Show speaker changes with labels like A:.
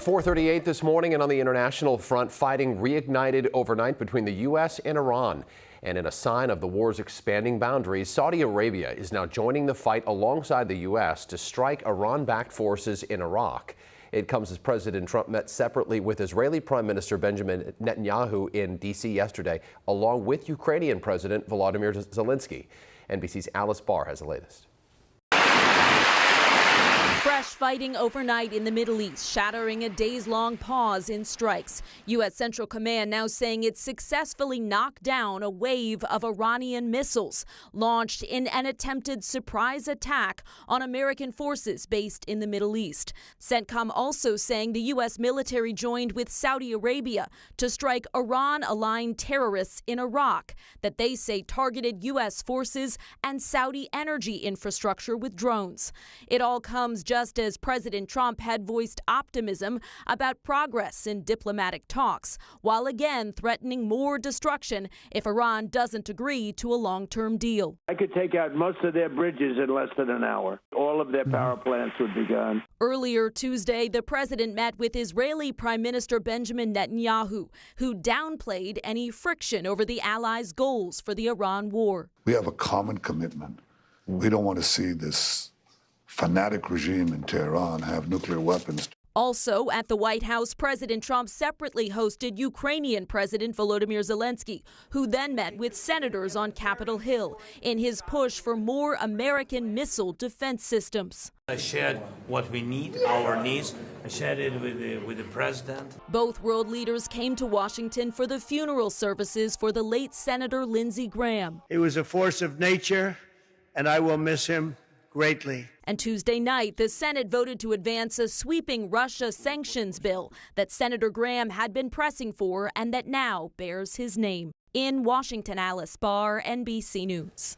A: 4:38 this morning, and on the international front, fighting reignited overnight between the U.S. and Iran. And in a sign of the war's expanding boundaries, Saudi Arabia is now joining the fight alongside the U.S. to strike Iran-backed forces in Iraq. It comes as President Trump met separately with Israeli Prime Minister Benjamin Netanyahu in D.C. yesterday, along with Ukrainian President Volodymyr Zelensky. NBC's Alice Barr has the latest.
B: Fresh fighting overnight in the Middle East, shattering a days-long pause in strikes. U.S. Central Command now saying it successfully knocked down a wave of Iranian missiles launched in an attempted surprise attack on American forces based in the Middle East. CENTCOM also saying the U.S. military joined with Saudi Arabia to strike Iran-aligned terrorists in Iraq that they say targeted U.S. forces and Saudi energy infrastructure with drones. It all comes just as President Trump had voiced optimism about progress in diplomatic talks, while again threatening more destruction if Iran doesn't agree to a long-term deal.
C: I could take out most of their bridges in less than an hour. All of their power plants would be gone.
B: Earlier Tuesday, the president met with Israeli Prime Minister Benjamin Netanyahu, who downplayed any friction over the allies' goals for the Iran war.
D: We have a common commitment. We don't want to see this fanatic regime in Tehran have nuclear weapons.
B: Also at the White House, President Trump separately hosted Ukrainian President Volodymyr Zelensky, who then met with senators on Capitol Hill in his push for more American missile defense systems.
E: I shared what we need, our needs. I shared it with the president.
B: Both world leaders came to Washington for the funeral services for the late Senator Lindsey Graham.
F: He was a force of nature, and I will miss him greatly.
B: And Tuesday night, the Senate voted to advance a sweeping Russia sanctions bill that Senator Graham had been pressing for and that now bears his name. In Washington, Alice Barr, NBC News.